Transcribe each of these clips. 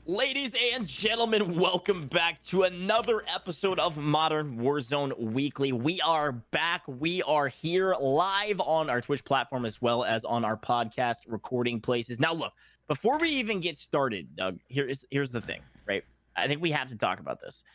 Ladies and gentlemen, welcome back to another episode of Modern Warzone Weekly. We are back. We are here live on our Twitch platform as well as on our podcast recording places. Now, look, before we even get started, Doug, here's the thing, right? I think we have to talk about this.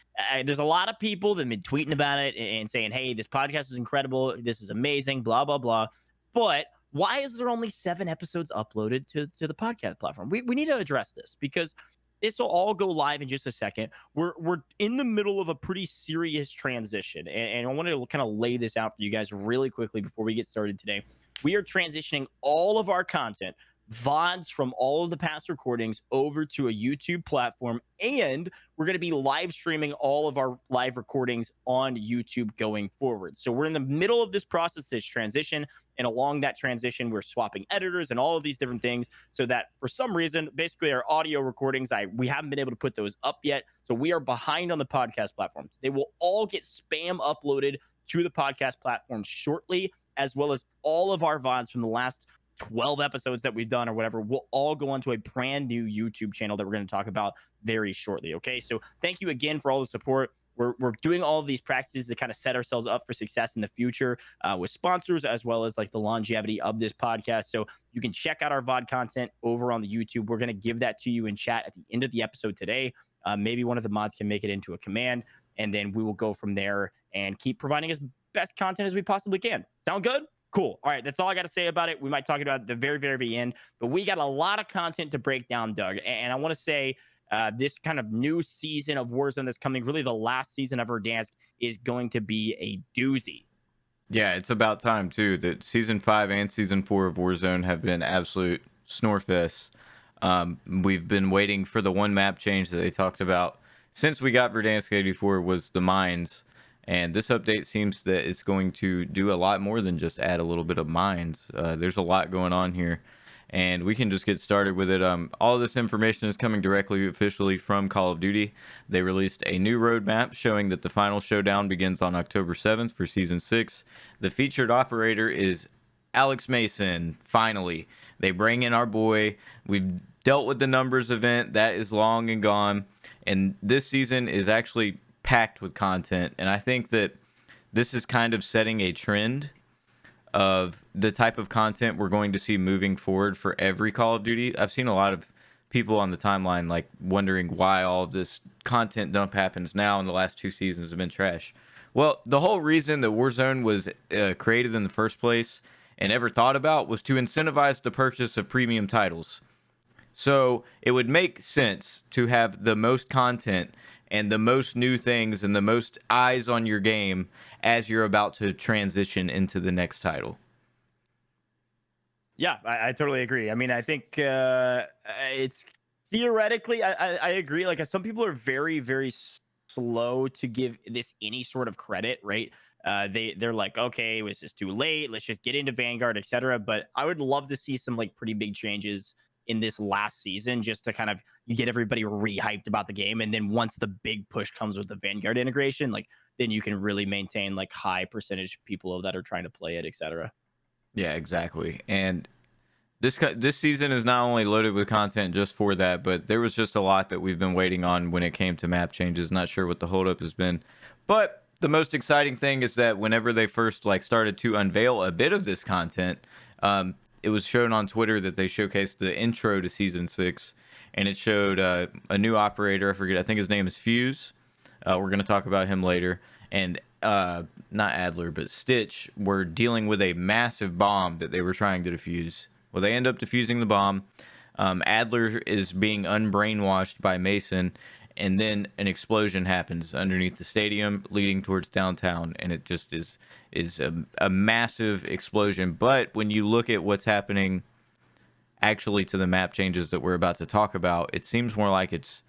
There's a lot of people that have been tweeting about it and saying, hey, this podcast is incredible. This is amazing, blah, blah, blah. But why is there only 7 episodes uploaded to the podcast platform? We need to address this because this will all go live in just a second. We're in the middle of a pretty serious transition, and I want to kind of lay this out for you guys really quickly before we get started today. We are transitioning all of our content, VODs from all of the past recordings over to a YouTube platform, and we're going to be live streaming all of our live recordings on YouTube going forward. So we're in the middle of this process, this transition, and along that transition, we're swapping editors and all of these different things so that for some reason, basically our audio recordings, we haven't been able to put those up yet. So we are behind on the podcast platforms. They will all get spam uploaded to the podcast platform shortly, as well as all of our VODs from the last 12 episodes that we've done or whatever will all go onto a brand new YouTube channel that we're going to talk about very shortly. Okay, so thank you again for all the support. We're doing all of these practices to kind of set ourselves up for success in the future with sponsors, as well as like the longevity of this podcast. So you can check out our VOD content over on the YouTube. We're going to give that to you in chat at the end of the episode today. Maybe one of the mods can make it into a command, and then we will go from there and keep providing as best content as we possibly can. Sound good? Cool. All right. That's all I got to say about it. We might talk about it at the very, very, very end, but we got a lot of content to break down, Doug. And I want to say this kind of new season of Warzone that's coming, really the last season of Verdansk, is going to be a doozy. Yeah, it's about time, too, that Season 5 and Season 4 of Warzone have been absolute snorefests. We've been waiting for the one map change that they talked about since we got Verdansk 84 was the mines. And this update seems that it's going to do a lot more than just add a little bit of mines. There's a lot going on here, and we can just get started with it. All of this information is coming directly officially from Call of Duty. They released a new roadmap showing that the final showdown begins on October 7th for Season 6. The featured operator is Alex Mason. Finally, they bring in our boy. We've dealt with the numbers event. That is long and gone. And this season is actually packed with content, and I think that this is kind of setting a trend of the type of content we're going to see moving forward for every Call of Duty. I've seen a lot of people on the timeline like wondering why all this content dump happens now and the last 2 seasons have been trash. Well, the whole reason that Warzone was created in the first place and ever thought about was to incentivize the purchase of premium titles. So it would make sense to have the most content and the most new things and the most eyes on your game as you're about to transition into the next title. Yeah, I totally agree. I mean, I think it's theoretically, I agree. Like some people are very, very slow to give this any sort of credit, right? They're like, okay, it was just too late. Let's just get into Vanguard, etc. But I would love to see some like pretty big changes in this last season just to kind of get everybody re-hyped about the game, and then once the big push comes with the Vanguard integration, like then you can really maintain like high percentage people that are trying to play it, etc. Yeah, exactly. And this season is not only loaded with content just for that, but there was just a lot that we've been waiting on when it came to map changes. Not sure what the holdup has been, but the most exciting thing is that whenever they first like started to unveil a bit of this content, it was shown on Twitter that they showcased the intro to Season 6, and it showed a new operator. I think his name is Fuse. We're going to talk about him later. And not Adler, but Stitch were dealing with a massive bomb that they were trying to defuse. Well, they end up defusing the bomb. Adler is being unbrainwashed by Mason, and then an explosion happens underneath the stadium leading towards downtown, and it just is a massive explosion. But when you look at what's happening actually to the map changes that we're about to talk about, it seems more like it's,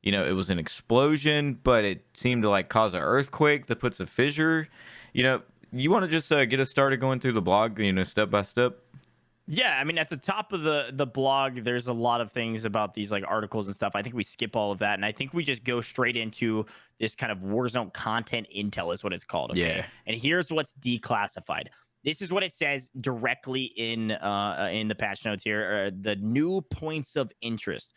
it was an explosion, but it seemed to like cause an earthquake that puts a fissure. You want to just get us started going through the blog, step by step? Yeah, I mean, at the top of the blog, there's a lot of things about these like articles and stuff. I think we skip all of that, and I think we just go straight into this kind of Warzone content intel, is what it's called. Okay, Yeah. and here's what's declassified. This is what it says directly in the patch notes here. The new points of interest.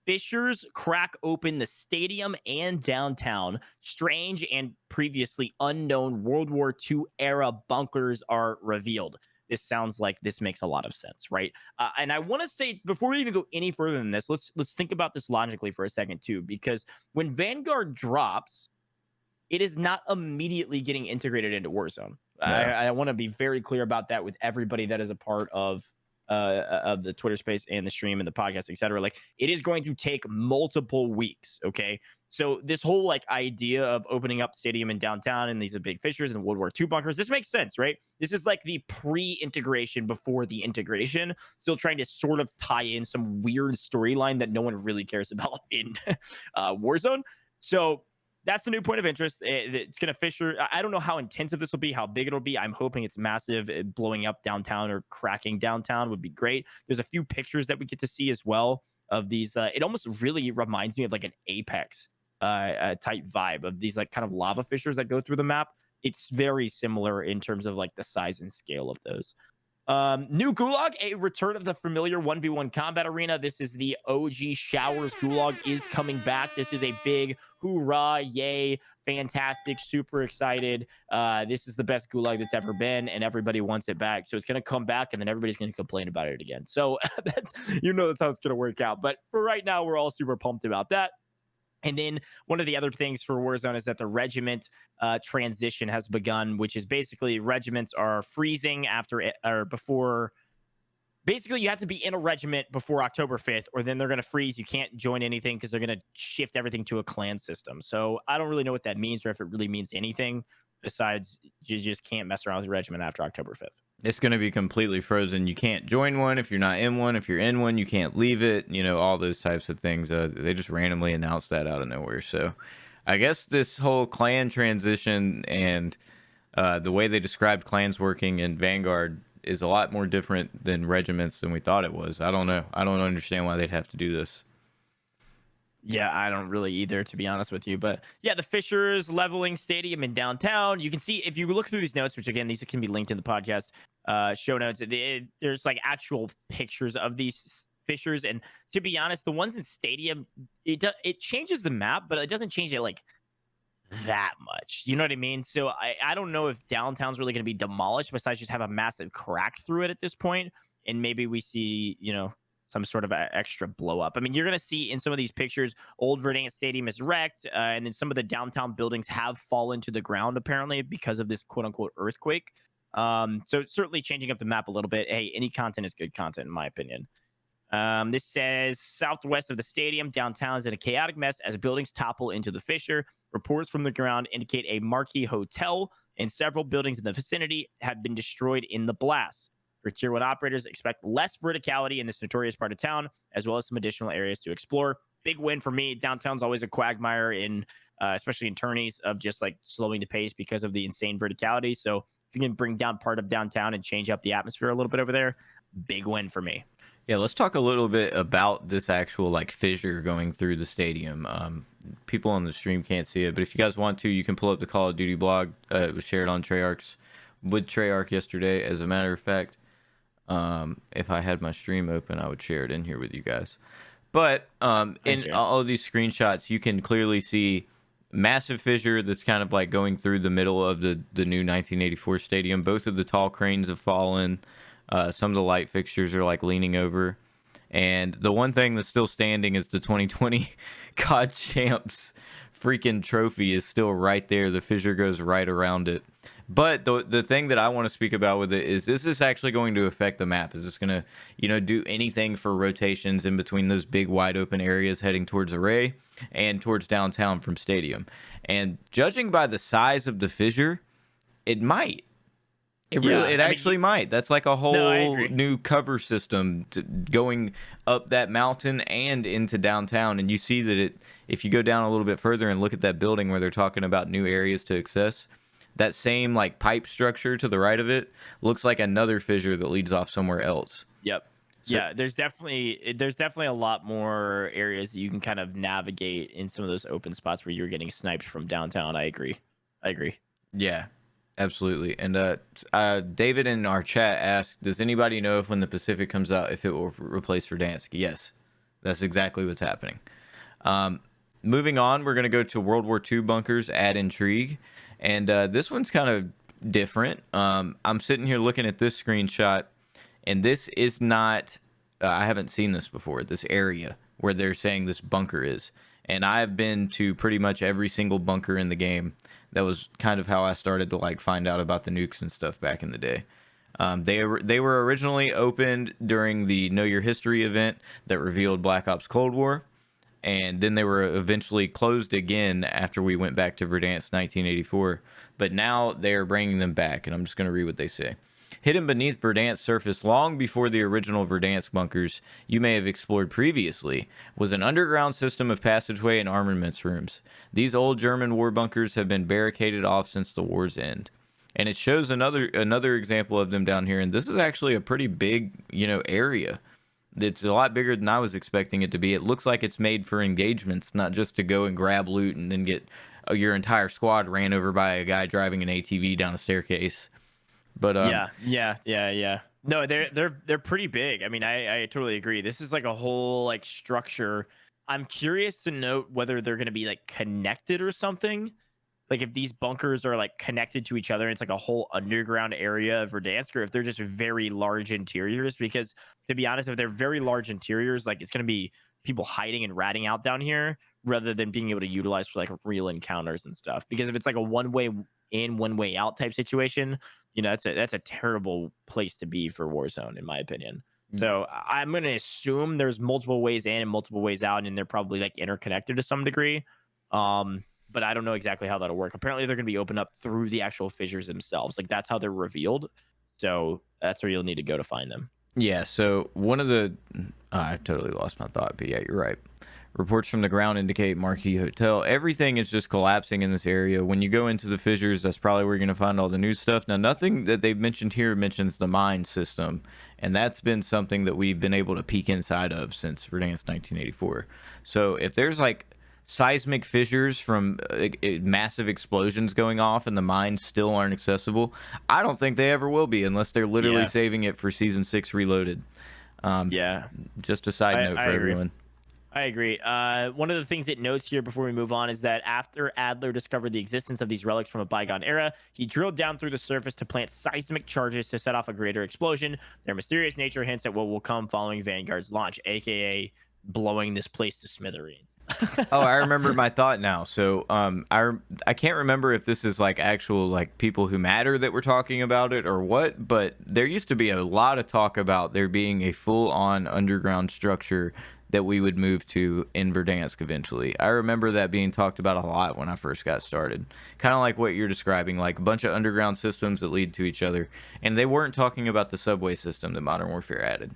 Fissures crack open the stadium and downtown. Strange and previously unknown World War II era bunkers are revealed. This sounds like this makes a lot of sense, right? And I want to say before we even go any further than this, let's think about this logically for a second too, because when Vanguard drops, it is not immediately getting integrated into Warzone. No. I want to be very clear about that with everybody that is a part of the Twitter space and the stream and the podcast, etc. Like, it is going to take multiple weeks. Okay, so this whole like idea of opening up stadium in downtown and these are big fissures and World War II bunkers, this makes sense, right? This is like the pre-integration before the integration, still trying to sort of tie in some weird storyline that no one really cares about in Warzone. So that's the new point of interest. It's going to fissure. I don't know how intensive this will be, how big it'll be. I'm hoping it's massive. Blowing up downtown or cracking downtown would be great. There's a few pictures that we get to see as well of these. It almost really reminds me of like an Apex type vibe of these like kind of lava fissures that go through the map. It's very similar in terms of like the size and scale of those. New Gulag, a return of the familiar 1v1 combat arena. This is the OG Showers Gulag is coming back. This is a big hoorah, yay, fantastic, super excited. This is the best Gulag that's ever been, and everybody wants it back. So it's going to come back, and then everybody's going to complain about it again. So that's how it's going to work out. But for right now, we're all super pumped about that. And then one of the other things for Warzone is that the regiment transition has begun, which is basically regiments are freezing after it or before. Basically, you have to be in a regiment before October 5th, or then they're going to freeze. You can't join anything because they're going to shift everything to a clan system. So I don't really know what that means or if it really means anything besides you just can't mess around with the regiment after October 5th. It's going to be completely frozen. You can't join one if you're not in one. If you're in one, you can't leave it. All those types of things. They just randomly announced that out of nowhere. So I guess this whole clan transition and the way they described clans working in Vanguard is a lot more different than regiments than we thought it was. I don't know. I don't understand why they'd have to do this. Yeah, I don't really either, to be honest with you. But yeah, the Fissures leveling stadium in downtown. You can see if you look through these notes, which again, these can be linked in the podcast show notes. There's like actual pictures of these fissures, and to be honest, the ones in stadium, it changes the map, but it doesn't change it like that much. You know what I mean? So I don't know if downtown's really going to be demolished, besides just have a massive crack through it at this point, and maybe we see some sort of extra blow up. I mean, you're going to see in some of these pictures, old Verdansk Stadium is wrecked, and then some of the downtown buildings have fallen to the ground, apparently, because of this quote-unquote earthquake. So it's certainly changing up the map a little bit. Hey, any content is good content, in my opinion. This says, southwest of the stadium, downtown is in a chaotic mess as buildings topple into the fissure. Reports from the ground indicate a marquee hotel and several buildings in the vicinity have been destroyed in the blast. For Tier 1 operators, expect less verticality in this notorious part of town, as well as some additional areas to explore. Big win for me. Downtown's always a quagmire, especially in tourneys, of just like slowing the pace because of the insane verticality. So if you can bring down part of downtown and change up the atmosphere a little bit over there, big win for me. Yeah, let's talk a little bit about this actual like fissure going through the stadium. People on the stream can't see it, but if you guys want to, you can pull up the Call of Duty blog. It was shared on Treyarch's with Treyarch yesterday, as a matter of fact. If I had my stream open, I would share it in here with you guys. But in all of these screenshots, you can clearly see massive fissure that's kind of like going through the middle of the new 1984 stadium. Both of the tall cranes have fallen. Some of the light fixtures are like leaning over. And the one thing that's still standing is the 2020 COD Champs freaking trophy is still right there. The fissure goes right around it. But the thing that I want to speak about with it is this actually going to affect the map? Is this going to, do anything for rotations in between those big wide open areas heading towards Array and towards downtown from Stadium? And judging by the size of the fissure, it might. It actually might. That's like a whole new cover system going up that mountain and into downtown. And you see that if you go down a little bit further and look at that building where they're talking about new areas to access, that same like pipe structure to the right of it looks like another fissure that leads off somewhere else. Yep. So, yeah, there's definitely a lot more areas that you can kind of navigate in some of those open spots where you're getting sniped from downtown. I agree. Yeah, absolutely. And David in our chat asked, does anybody know if when the Pacific comes out, if it will replace Verdansk? Yes, That's exactly what's happening. Moving on, we're going to go to World War II bunkers, add intrigue. And this one's kind of different. I'm sitting here looking at this screenshot, and this is not, I haven't seen this before, this area where they're saying this bunker is. And I've been to pretty much every single bunker in the game. That was kind of how I started to like find out about the nukes and stuff back in the day. They were originally opened during the Know Your History event that revealed Black Ops Cold War. And then they were eventually closed again after we went back to Verdansk 1984. But now they're bringing them back, and I'm just going to read what they say. Hidden beneath Verdansk's surface long before the original Verdansk bunkers you may have explored previously was an underground system of passageway and armaments rooms. These old German war bunkers have been barricaded off since the war's end. And it shows another example of them down here, and this is actually a pretty big, area. It's a lot bigger than I was expecting it to be. It looks like it's made for engagements, not just to go and grab loot and then get your entire squad ran over by a guy driving an ATV down a staircase. But yeah. No, they're pretty big. I mean, I totally agree. This is like a whole like structure. I'm curious to note whether they're going to be like connected or something. Like if these bunkers are like connected to each other, it's like a whole underground area of Verdansk, or if they're just very large interiors. Because to be honest, if they're very large interiors, like it's going to be people hiding and ratting out down here rather than being able to utilize for like real encounters and stuff. Because if it's like a one way in, one way out type situation, that's a terrible place to be for Warzone, in my opinion. So I'm going to assume there's multiple ways in and multiple ways out, and they're probably like interconnected to some degree. But I don't know exactly how that'll work. Apparently, they're going to be opened up through the actual fissures themselves. Like that's how they're revealed. So that's where you'll need to go to find them. Yeah. So one of the, I totally lost my thought, but yeah, you're right. Reports from the ground indicate Marquee Hotel. Everything is just collapsing in this area. When you go into the fissures, that's probably where you're going to find all the new stuff. Now, nothing that they've mentioned here mentions the mine system, and that's been something that we've been able to peek inside of since Verdansk 1984. So if there's like seismic fissures from massive explosions going off and the mines still aren't accessible, I don't think they ever will be unless they're literally saving it for Season 6 Reloaded. Just a side note for everyone. I agree. One of the things it notes here before we move on is that after Adler discovered the existence of these relics from a bygone era, he drilled down through the surface to plant seismic charges to set off a greater explosion. Their mysterious nature hints at what will come following Vanguard's launch, aka blowing this place to smithereens. Oh, I remembered my thought now. So I can't remember if this is like actual like people who matter that we're talking about it or what, but there used to be a lot of talk about there being a full-on underground structure that we would move to in Verdansk eventually. I remember that being talked about a lot when I first got started. Kind of like what you're describing, like a bunch of underground systems that lead to each other. And they weren't talking about the subway system that Modern Warfare added.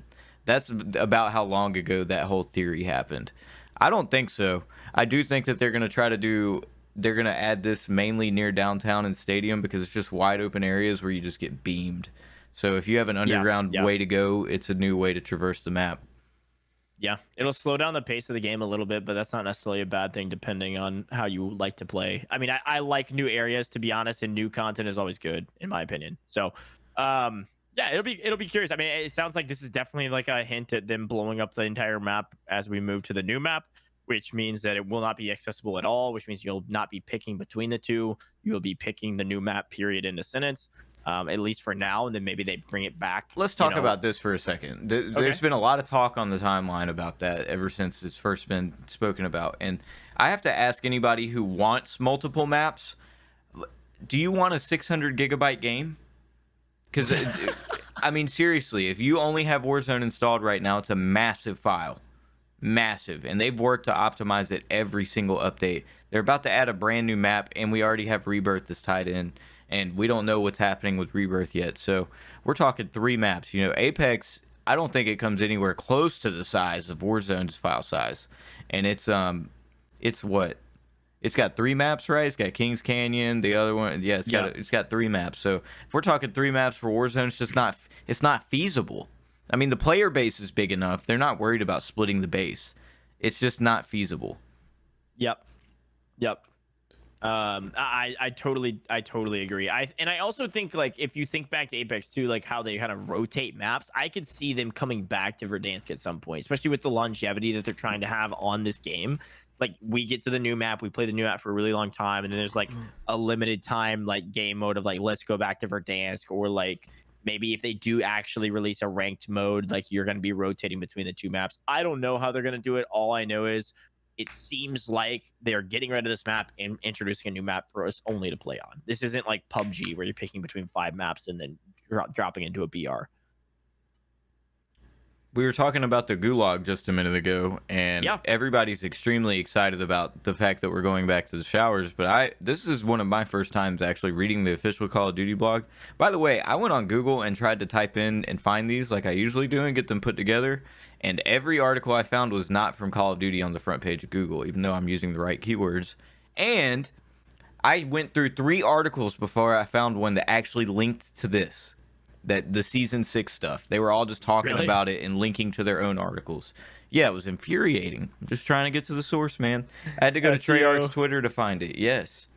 That's about how long ago that whole theory happened. I don't think so. I do think that they're going to add this mainly near downtown and stadium because it's just wide open areas where you just get beamed. So if you have an underground way to go, it's a new way to traverse the map. Yeah, it'll slow down the pace of the game a little bit, but that's not necessarily a bad thing depending on how you like to play. I mean, I like new areas, to be honest, and new content is always good, in my opinion. So, yeah, it'll be curious. I mean, it sounds like this is definitely like a hint at them blowing up the entire map as we move to the new map, which means that it will not be accessible at all, which means you'll not be picking between the two. You'll be picking the new map, period, in a sentence. At least for now, and then maybe they bring it back. Let's talk about this for a second. There's been a lot of talk on the timeline about that ever since it's first been spoken about. And I have to ask anybody who wants multiple maps, do you want a 600 gigabyte game? Because, I mean, seriously, if you only have Warzone installed right now, it's a massive file. Massive. And they've worked to optimize it every single update. They're about to add a brand new map, and we already have Rebirth that's tied in. And we don't know what's happening with Rebirth yet. So we're talking 3 maps. Apex, I don't think it comes anywhere close to the size of Warzone's file size. And it's what? It's got 3 maps, right? It's got Kings Canyon, the other one. Yeah, it's got 3 maps. So if we're talking 3 maps for Warzone, it's not feasible. I mean, the player base is big enough. They're not worried about splitting the base. It's just not feasible. Yep. I totally agree. I also think, like, if you think back to Apex 2, like how they kind of rotate maps, I could see them coming back to Verdansk at some point, especially with the longevity that they're trying to have on this game. Like, we get to the new map, we play the new map for a really long time, and then there's like a limited time like game mode of like, let's go back to Verdansk, or like maybe if they do actually release a ranked mode, like you're going to be rotating between the two maps. I don't know how they're going to do it. All I know is it seems like they're getting rid of this map and introducing a new map for us only to play on. This isn't like PUBG where you're picking between 5 maps and then dropping into a BR. We were talking about the gulag just a minute ago, and Yeah. everybody's extremely excited about the fact that we're going back to the showers. But this is one of my first times actually reading the official Call of Duty blog. By the way, I went on Google and tried to type in and find these like I usually do and get them put together. And every article I found was not from Call of Duty on the front page of Google, even though I'm using the right keywords. And I went through 3 articles before I found one that actually linked to this. That the season 6 stuff, they were all just talking Really? about it and linking to their own articles. Yeah, it was infuriating. I'm just trying to get to the source, man. I had to go to SEO. Treyarch's Twitter to find it. Yes,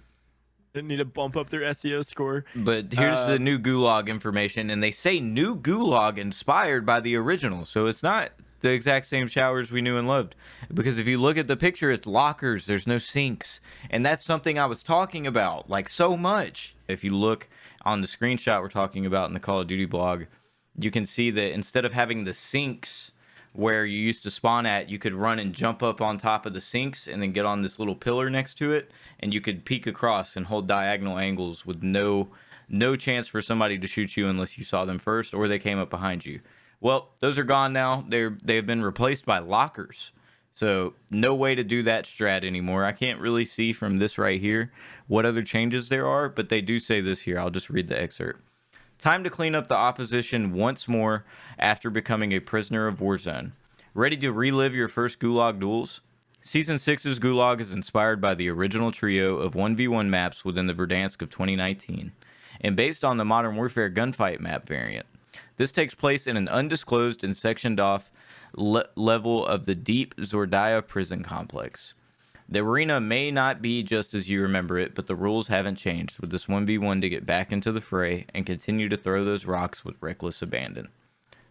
They need to bump up their SEO score. but here's the new gulag information, and they say new gulag inspired by the original, so it's not the exact same showers we knew and loved. Because if you look at the picture, it's lockers, there's no sinks, and that's something I was talking about like so much. If you look on the screenshot we're talking about in the Call of Duty blog, you can see that instead of having the sinks where you used to spawn at, you could run and jump up on top of the sinks and then get on this little pillar next to it, and you could peek across and hold diagonal angles with no chance for somebody to shoot you unless you saw them first or they came up behind you. Well, those are gone now. They've been replaced by lockers. So no way to do that strat anymore. I can't really see from this right here what other changes there are, but they do say this here. I'll just read the excerpt. Time to clean up the opposition once more after becoming a prisoner of Warzone. Ready to relive your first Gulag duels? Season 6's Gulag is inspired by the original trio of 1v1 maps within the Verdansk of 2019, and based on the Modern Warfare gunfight map variant. This takes place in an undisclosed and sectioned off level of the deep Zordaya prison complex. The arena may not be just as you remember it, but the rules haven't changed with this 1v1 to get back into the fray and continue to throw those rocks with reckless abandon.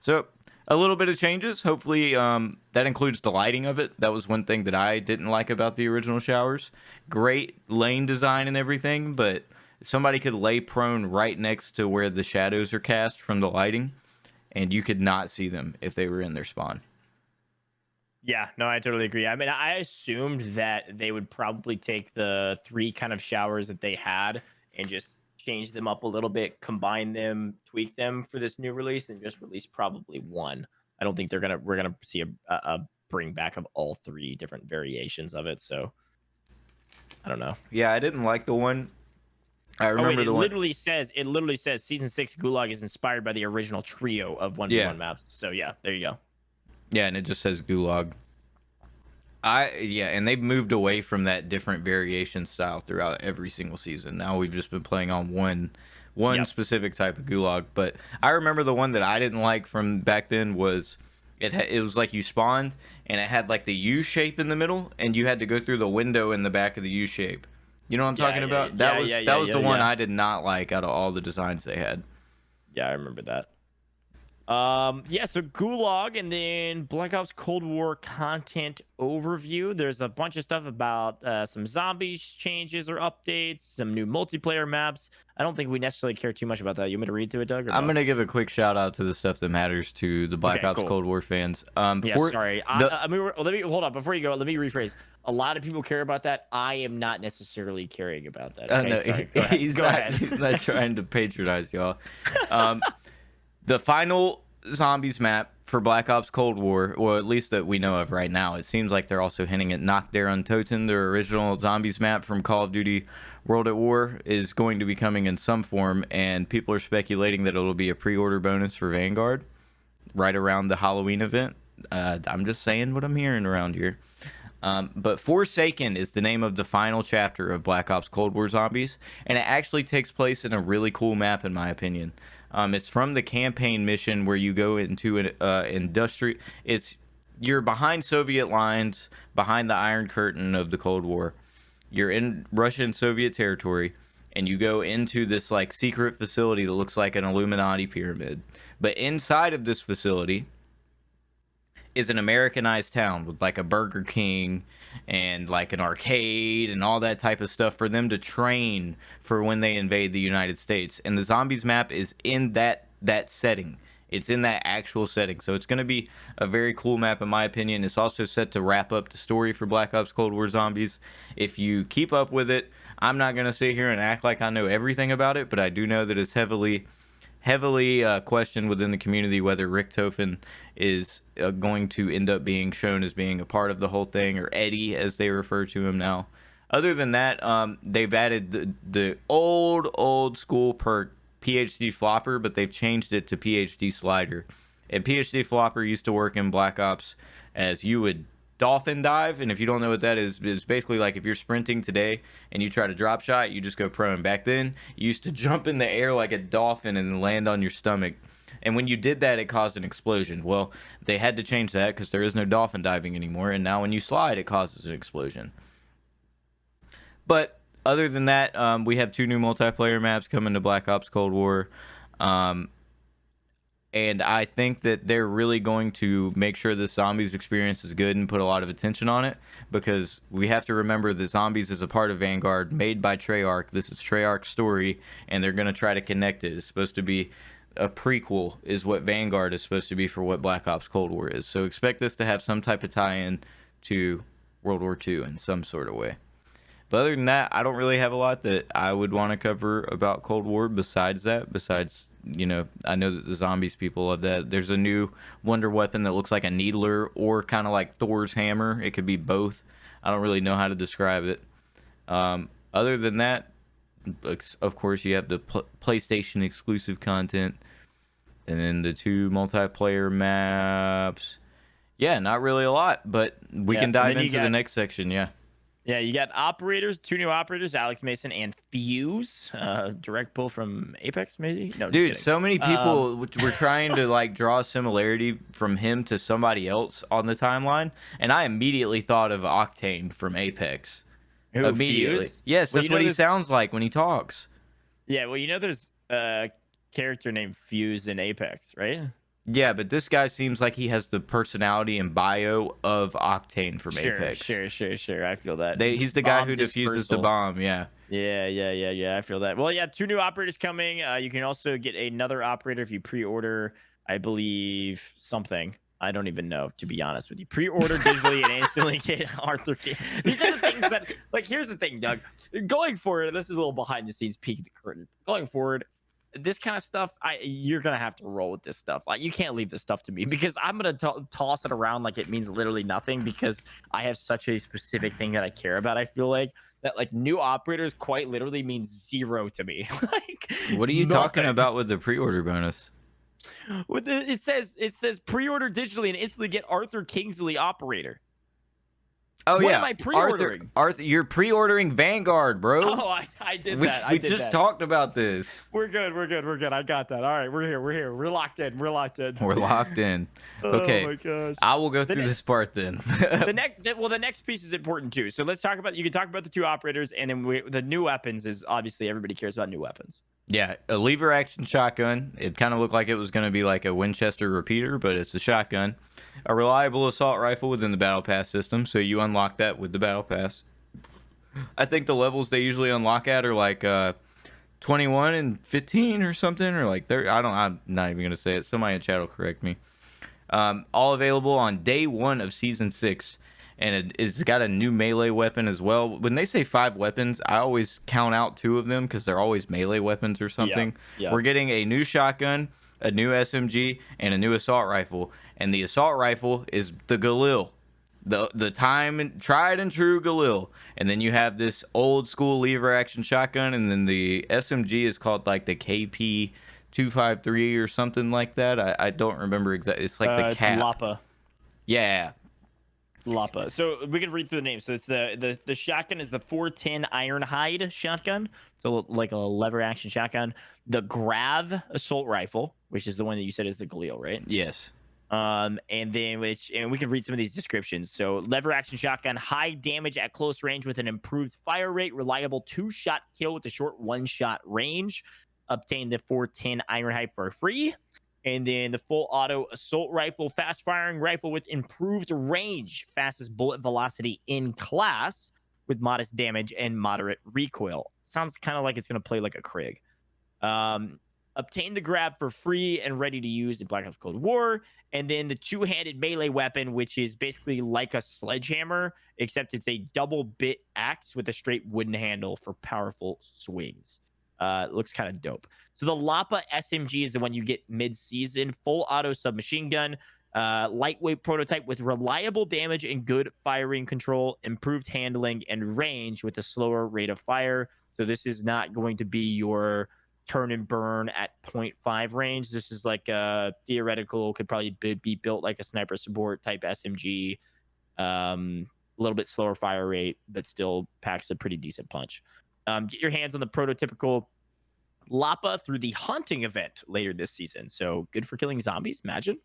So, a little bit of changes. Hopefully, that includes the lighting of it. That was one thing that I didn't like about the original showers. Great lane design and everything, but somebody could lay prone right next to where the shadows are cast from the lighting, and you could not see them if they were in their spawn. Yeah, no, I totally agree. I mean, I assumed that they would probably take the 3 kind of showers that they had and just change them up a little bit, combine them, tweak them for this new release, and just release probably 1. I don't think we're gonna see a bring back of all 3 different variations of it. So I don't know. Yeah, I didn't like the one. I remember the one. It literally says season 6 Gulag is inspired by the original trio of 1v1 maps. So yeah, there you go. Yeah, and it just says Gulag. And they've moved away from that different variation style throughout every single season. Now we've just been playing on one specific type of Gulag. But I remember the one that I didn't like from back then was it was like you spawned and it had like the U shape in the middle, and you had to go through the window in the back of the U shape. You know what I'm talking about? That was the one I did not like out of all the designs they had. Yeah, I remember that. So Gulag, and then Black Ops Cold War content overview. There's a bunch of stuff about some zombies changes or updates, some new multiplayer maps. I don't think we necessarily care too much about that. You want me to read through it, Doug? I'm gonna give a quick shout out to the stuff that matters to the Black Ops Cold War fans. Sorry. Let me hold on before you go. Let me rephrase. A lot of people care about that. I am not necessarily caring about that. Okay? No, sorry. Go ahead. He's ahead. not trying to patronize y'all. The final zombies map for Black Ops Cold War, or at least that we know of right now, it seems like they're also hinting at Nacht der Untoten, their original zombies map from Call of Duty World at War, is going to be coming in some form, and people are speculating that it'll be a pre-order bonus for Vanguard right around the Halloween event. I'm just saying what I'm hearing around here. But Forsaken is the name of the final chapter of Black Ops Cold War Zombies, and it actually takes place in a really cool map, in my opinion. It's from the campaign mission where you go into an you're behind Soviet lines, behind the Iron Curtain of the Cold War, you're in Russian Soviet territory, and you go into this like secret facility that looks like an Illuminati pyramid. But inside of this facility is an Americanized town with like a Burger King and like an arcade and all that type of stuff for them to train for when they invade the United States. And the zombies map is in that setting. It's in that actual setting. So it's going to be a very cool map in my opinion. It's also set to wrap up the story for Black Ops Cold War Zombies. If you keep up with it, I'm not going to sit here and act like I know everything about it, but I do know that it's heavily questioned within the community whether Richtofen is going to end up being shown as being a part of the whole thing, or Eddie as they refer to him now. Other than that, they've added the old school perk PhD Flopper, but they've changed it to PhD Slider. And PhD Flopper used to work in Black Ops as you would dolphin dive, and if you don't know what that is basically like if you're sprinting today and you try to drop shot, you just go prone. Back then, you used to jump in the air like a dolphin and land on your stomach. And when you did that, it caused an explosion. Well, they had to change that because there is no dolphin diving anymore, and now when you slide, it causes an explosion. But other than that, we have 2 new multiplayer maps coming to Black Ops Cold War. And I think that they're really going to make sure the zombies experience is good and put a lot of attention on it, because we have to remember that zombies is a part of Vanguard made by Treyarch. This is Treyarch's story, and they're going to try to connect it. It's supposed to be a prequel, is what Vanguard is supposed to be for what Black Ops Cold War is. So expect this to have some type of tie-in to World War II in some sort of way. But other than that, I don't really have a lot that I would want to cover about Cold War besides that. Besides, you know, I know that the zombies people love that. There's a new wonder weapon that looks like a needler or kind of like Thor's hammer. It could be both. I don't really know how to describe it. Other than that, of course, you have the PlayStation exclusive content. And then the 2 multiplayer maps. Yeah, not really a lot, but we can dive into the next section, yeah. Yeah, you got operators, 2 new operators, Alex Mason and Fuse. Direct pull from Apex, maybe? No, dude, so many people were trying to like draw a similarity from him to somebody else on the timeline, and I immediately thought of Octane from Apex. Who, immediately. Fuse? Yes, that's what he sounds like when he talks. Yeah, well, you know there's a character named Fuse in Apex, right? Yeah, but this guy seems like he has the personality and bio of Octane from Apex. Sure. I feel that. He's the guy who defuses the bomb, yeah. Yeah. I feel that. Well, yeah, 2 new operators coming. You can also get another operator if you pre-order, I believe, something. I don't even know, to be honest with you. Pre-order digitally and instantly get Arthur King. These are the things that, like, here's the thing, Doug. Going forward, this is a little behind the scenes peek of the curtain. Going forward, this kind of stuff, you're gonna have to roll with this stuff. Like, you can't leave this stuff to me, because I'm gonna toss it around like it means literally nothing, because I have such a specific thing that I care about. I feel like that, like, new operators quite literally means 0 to me. Like, what are you talking about with the pre-order bonus? It says pre-order digitally and instantly get Arthur Kingsley operator. Oh, what yeah. am I pre-ordering? Arthur, you're pre-ordering Vanguard, bro. Oh, I did that. We just talked about this. We're good. I got that. All right, we're here. We're locked in. We're locked in. Okay. Oh my gosh. I will go through this part then. the next piece is important too. So let's talk about. You can talk about the 2 operators, and then the new weapons is obviously everybody cares about new weapons. Yeah, a lever action shotgun. It kind of looked like it was going to be like a Winchester repeater, but it's a shotgun. A reliable assault rifle within the Battle Pass system, so you unlock that with the Battle Pass. I think the levels they usually unlock at are like 21 and 15 or something, or like 30. I'm not even going to say it. Somebody in chat will correct me. All available on day 1 of Season 6. And it's got a new melee weapon as well. When they say 5 weapons, I always count out 2 of them because they're always melee weapons or something. Yeah. We're getting a new shotgun, a new SMG, and a new assault rifle. And the assault rifle is the Galil, the tried and true Galil. And then you have this old school lever action shotgun, and then the SMG is called like the KP 253 or something like that. I don't remember exactly. It's like the cap. It's Lapa. Yeah. Lapa. So we can read through the names. So it's the shotgun is the 410 Ironhide shotgun. So like a lever action shotgun. The Grav assault rifle, which is the one that you said is the Galil, right? Yes. And then and we can read some of these descriptions. So lever action shotgun, high damage at close range with an improved fire rate, reliable 2-shot kill with a short 1-shot range. Obtain the 410 iron height for free. And then the full auto assault rifle, fast firing rifle with improved range, fastest bullet velocity in class with modest damage and moderate recoil. Sounds kind of like it's going to play like a Krig. Um, Obtain the grab for free and ready to use in Black Ops Cold War. And then the two-handed melee weapon, which is basically like a sledgehammer, except it's a double bit axe with a straight wooden handle for powerful swings. Looks kind of dope. So the Lapa SMG is the one you get mid-season. Full auto submachine gun, lightweight prototype with reliable damage and good firing control, improved handling and range with a slower rate of fire. So this is not going to be your turn and burn at 0.5 range. This is like a theoretical, could probably be built like a sniper support type SMG. A little bit slower fire rate, but still packs a pretty decent punch. Get your hands on the prototypical Lapa through the Haunting event later this season. So good for killing zombies, imagine.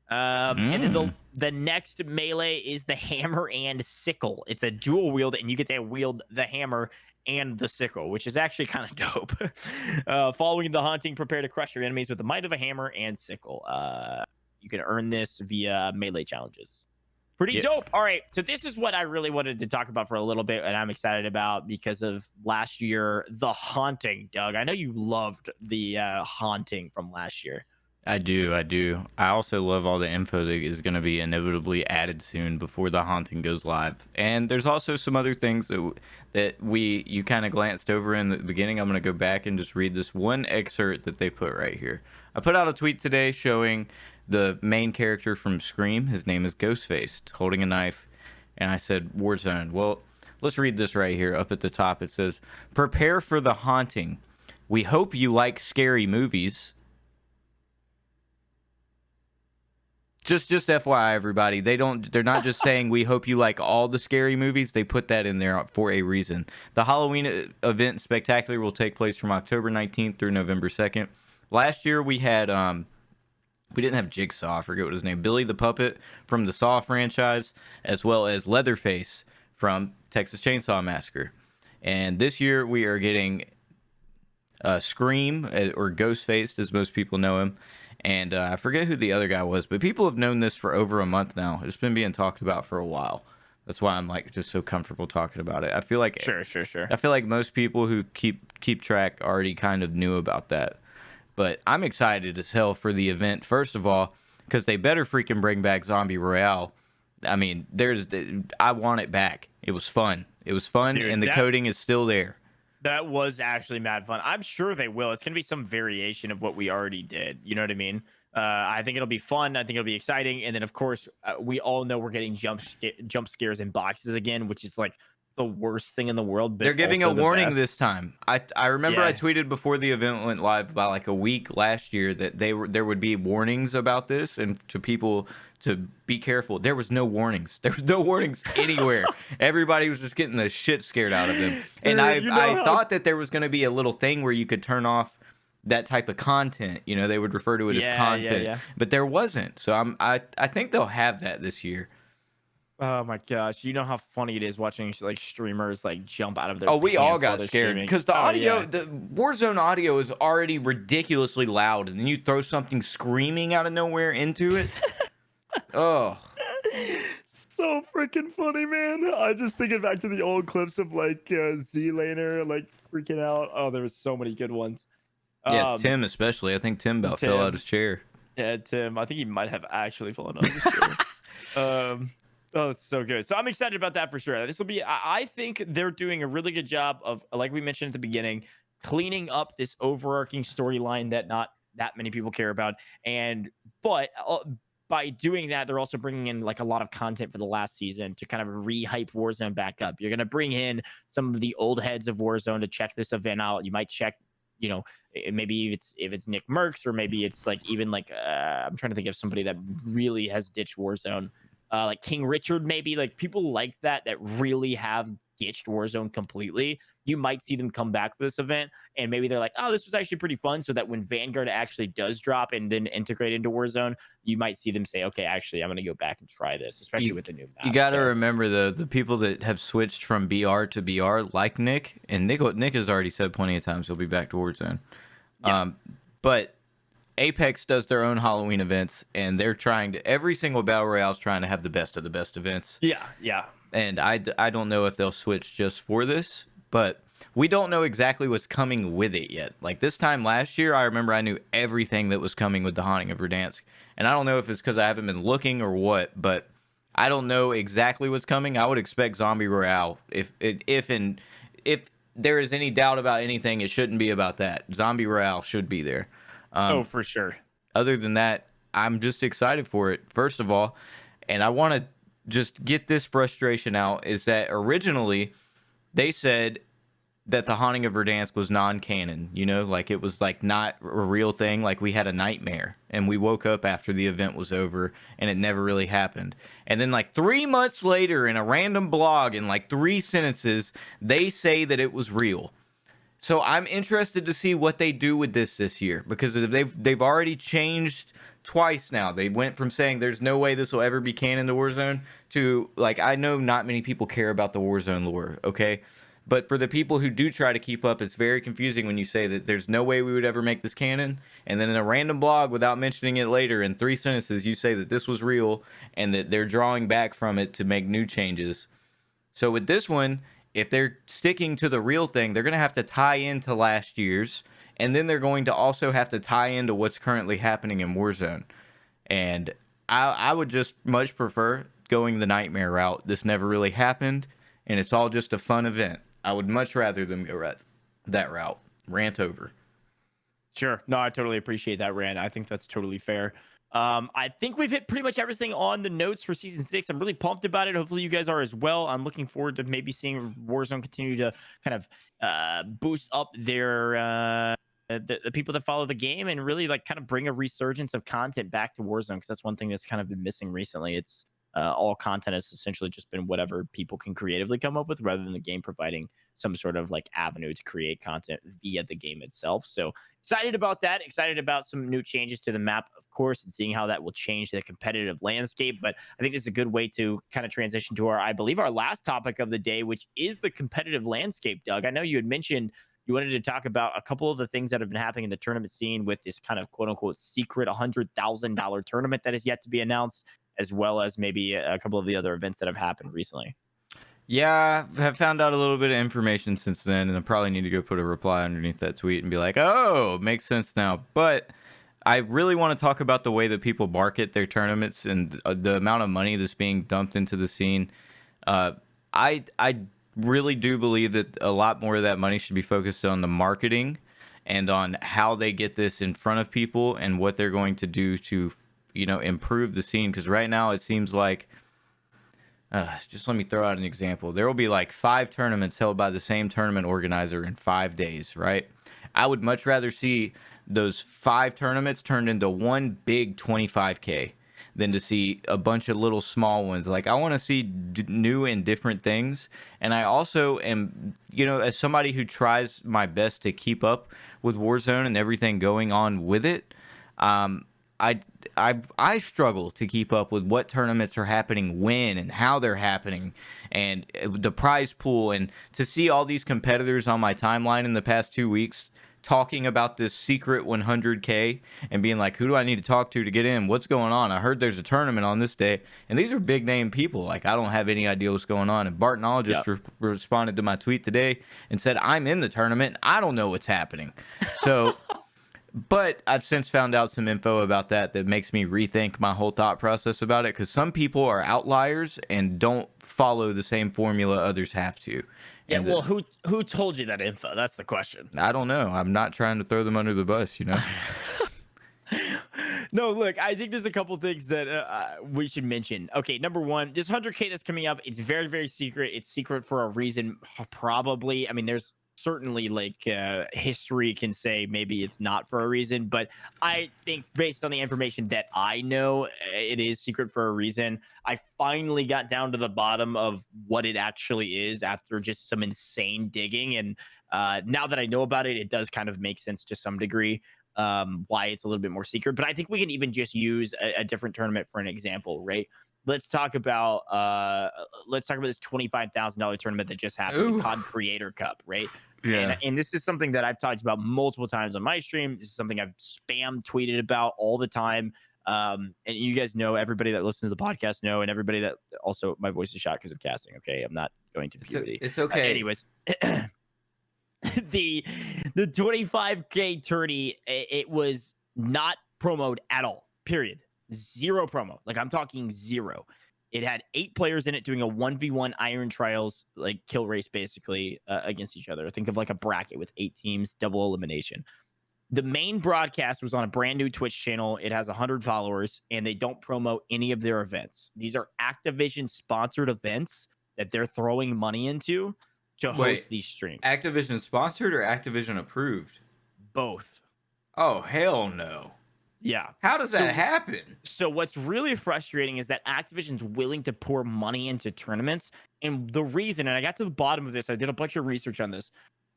And then the next melee is the hammer and sickle. It's a dual wield, and you get to wield the hammer and the sickle, which is actually kind of dope. Following the haunting, prepare to crush your enemies with the might of a hammer and sickle. You can earn this via melee challenges. Pretty dope. All right, so this is what I really wanted to talk about for a little bit, and I'm excited about because of last year, the haunting. Doug, I know you loved the haunting from last year. I do. I also love all the info that is going to be inevitably added soon before the haunting goes live. And there's also some other things that you kind of glanced over in the beginning. I'm going to go back and just read this one excerpt that they put right here. I put out a tweet today showing the main character from Scream. His name is Ghostface, holding a knife. And I said, Warzone. Well, let's read this right here. Up at the top, it says, prepare for the haunting. We hope you like scary movies. Just FYI, everybody, they're not just saying we hope you like all the scary movies. They put that in there for a reason. The Halloween event Spectacular will take place from October 19th through November 2nd. Last year we had we didn't have Jigsaw, I forget what his name, Billy the Puppet from the Saw franchise, as well as Leatherface from Texas Chainsaw Massacre. And this year we are getting Scream, or Ghostface as most people know him. And I forget who the other guy was, but people have known this for over a month now. It's been being talked about for a while. That's why I'm like just so comfortable talking about it. I feel like sure. I feel like most people who keep track already kind of knew about that. But I'm excited as hell for the event. First of all, because they better freaking bring back Zombie Royale. I mean, I want it back. It was fun. Dude, and the coding is still there. That was actually mad fun. I'm sure they will. It's going to be some variation of what we already did. You know what I mean? I think it'll be fun. I think it'll be exciting. And then, of course, we all know we're getting jump scares in boxes again, which is like the worst thing in the world. But they're giving a warning best. This time. I remember I tweeted before the event went live about like a week last year that there would be warnings about this and to people to be careful. There was no warnings. There was no warnings anywhere. Everybody was just getting the shit scared out of them. And I thought that there was going to be a little thing where you could turn off that type of content. You know, they would refer to it as content, but there wasn't. So I think they'll have that this year. Oh my gosh, you know how funny it is watching like streamers like jump out of their pants. We all got scared because the audio, the Warzone audio is already ridiculously loud, and then you throw something screaming out of nowhere into it. Oh, so freaking funny, man. I just thinking back to the old clips of like Z-Laner like freaking out. Oh, there was so many good ones. Yeah, Tim especially. I think Tim about fell out of his chair. Yeah, Tim. I think he might have actually fallen out of his chair. Oh, it's so good. So I'm excited about that for sure. This will be, I think they're doing a really good job of, like we mentioned at the beginning, cleaning up this overarching storyline that not that many people care about. But by doing that, they're also bringing in like a lot of content for the last season to kind of re-hype Warzone back up. You're going to bring in some of the old heads of Warzone to check this event out. You might check, you know, maybe if it's Nick Merckx, or maybe it's like even like I'm trying to think of somebody that really has ditched Warzone. like King Richard, maybe like people like that really have ditched Warzone completely. You might see them come back for this event, and maybe they're like, "Oh, this was actually pretty fun." So that when Vanguard actually does drop and then integrate into Warzone, you might see them say, "Okay, actually, I'm going to go back and try this," especially with the new You map. got to So remember the people that have switched from BR to BR, like Nick, and Nick has already said plenty of times he'll be back to Warzone. yeah. But Apex does their own Halloween events, and they're trying to, every single battle royale is trying to have the best of the best events. Yeah. And I don't know if they'll switch just for this, but we don't know exactly what's coming with it yet. Like this time last year, I remember I knew everything that was coming with the Haunting of Verdansk, and I don't know if it's because I haven't been looking or what, but I don't know exactly what's coming. I would expect Zombie Royale. If there is any doubt about anything, it shouldn't be about that. Zombie Royale should be there. Oh, for sure. Other than that, I'm just excited for it, first of all. And I want to just get this frustration out, is that originally they said that the Haunting of Verdansk was non-canon, you know, like it was like not a real thing, like we had a nightmare and we woke up after the event was over and it never really happened. And then like 3 months later in a random blog in like 3 sentences, they say that it was real. So I'm interested to see what they do with this year, because they've already changed twice now. They went from saying there's no way this will ever be canon to Warzone to, like, I know not many people care about the Warzone lore, okay? But for the people who do try to keep up, it's very confusing when you say that there's no way we would ever make this canon, and then in a random blog, without mentioning it later, in 3 sentences, you say that this was real and that they're drawing back from it to make new changes. So with this one, if they're sticking to the real thing, they're going to have to tie into last year's, and then they're going to also have to tie into what's currently happening in Warzone. And I would just much prefer going the Nightmare route. This never really happened, and it's all just a fun event. I would much rather them go that route. Rant over. Sure. No, I totally appreciate that, Rand. I think that's totally fair. I think we've hit pretty much everything on the notes for season 6. I'm really pumped about it. Hopefully you guys are as well. I'm looking forward to maybe seeing Warzone continue to kind of boost up their the people that follow the game, and really like kind of bring a resurgence of content back to Warzone, because that's one thing that's kind of been missing recently. It's all content has essentially just been whatever people can creatively come up with, rather than the game providing some sort of like avenue to create content via the game itself. So excited about that. Excited about some new changes to the map, of course, and seeing how that will change the competitive landscape. But I think this is a good way to kind of transition to our, I believe, our last topic of the day, which is the competitive landscape. Doug, I know you had mentioned you wanted to talk about a couple of the things that have been happening in the tournament scene with this kind of quote unquote secret $100,000 tournament that is yet to be announced, as well as maybe a couple of the other events that have happened recently. Yeah, I have found out a little bit of information since then, and I probably need to go put a reply underneath that tweet and be like, oh, makes sense now. But I really want to talk about the way that people market their tournaments and the amount of money that's being dumped into the scene. I really do believe that a lot more of that money should be focused on the marketing and on how they get this in front of people and what they're going to do to, you know, improve the scene. Because right now it seems like, just let me throw out an example. There will be like 5 tournaments held by the same tournament organizer in 5 days, right? I would much rather see those 5 tournaments turned into one big 25K than to see a bunch of little small ones. Like, I want to see new and different things. And I also am, you know, as somebody who tries my best to keep up with Warzone and everything going on with it, I struggle to keep up with what tournaments are happening when and how they're happening, and the prize pool, and to see all these competitors on my timeline in the past 2 weeks talking about this secret 100K and being like, who do I need to talk to get in? What's going on? I heard there's a tournament on this day. And these are big name people. Like, I don't have any idea what's going on. And Bartonologist responded to my tweet today and said, I'm in the tournament. I don't know what's happening. So, but I've since found out some info about that makes me rethink my whole thought process about it, because some people are outliers and don't follow the same formula others have to. Yeah, well, who told you that info? That's the question. I don't know. I'm not trying to throw them under the bus, you know? No, look, I think there's a couple things that we should mention. Okay, number one, this 100K that's coming up, it's very, very secret. It's secret for a reason, probably. I mean, there's certainly like history can say maybe it's not for a reason, but I think based on the information that I know, it is secret for a reason. I finally got down to the bottom of what it actually is after just some insane digging, and now that I know about it, it does kind of make sense to some degree, why it's a little bit more secret. But I think we can even just use a different tournament for an example, right? let's talk about uh let's talk about this $25,000 tournament that just happened, the Ooh. Cod Creator Cup, right? And Yeah. and this is something that I've talked about multiple times on my stream. This is something I've spam tweeted about all the time. And you guys know, everybody that listens to the podcast know, and everybody that also, my voice is shot because of casting. Okay, I'm not going to puberty. It's okay. Anyways, the 25K tourney, it was not promoted at all. Period. Zero promo. Like, I'm talking zero. It had 8 players in it doing a 1v1 iron trials, like kill race, basically, against each other. Think of like a bracket with 8 teams, double elimination. The main broadcast was on a brand new Twitch channel. It has 100 followers, and they don't promote any of their events. These are Activision sponsored events that they're throwing money into to host Wait, these streams. Activision sponsored or Activision approved? Both. Oh, hell no. Yeah. How does that happen? So what's really frustrating is that Activision's willing to pour money into tournaments. And the reason, and I got to the bottom of this, I did a bunch of research on this.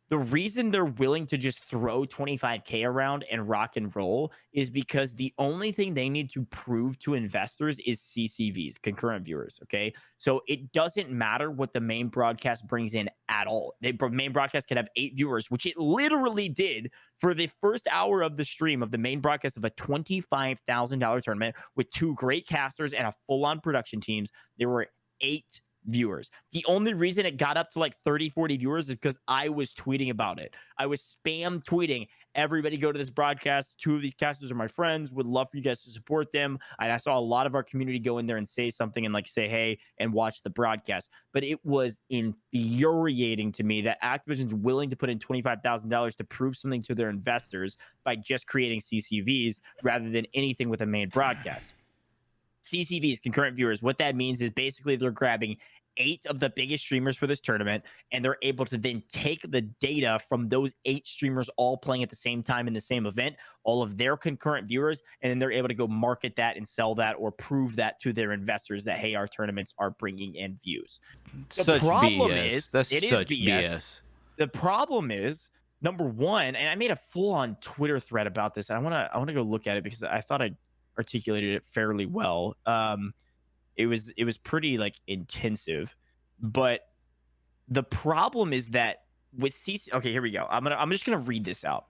The reason they're willing to just throw 25K around and rock and roll is because the only thing they need to prove to investors is CCVs, concurrent viewers. Okay. So it doesn't matter what the main broadcast brings in at all. The main broadcast can have 8 viewers, which it literally did for the first hour of the stream of the main broadcast of a $25,000 tournament with 2 great casters and a full on production teams. There were 8 viewers. The only reason it got up to like 30-40 viewers is because I was tweeting about it. I was spam tweeting, everybody go to this broadcast. 2 of these casters are my friends, would love for you guys to support them. And I saw a lot of our community go in there and say something and like say hey and watch the broadcast. But it was infuriating to me that Activision's willing to put in $25,000 to prove something to their investors by just creating CCVs rather than anything with a main broadcast. CCVs, concurrent viewers, what that means is basically they're grabbing 8 of the biggest streamers for this tournament, and they're able to then take the data from those 8 streamers all playing at the same time in the same event, all of their concurrent viewers, and then they're able to go market that and sell that or prove that to their investors that, hey, our tournaments are bringing in views. The problem is, That's it such is BS. The problem is, number one, and I made a full-on Twitter thread about this, and I want to go look at it because I thought I articulated it fairly well. It was pretty like intensive, but the problem is that with CC, okay, here we go. I'm just gonna read this out.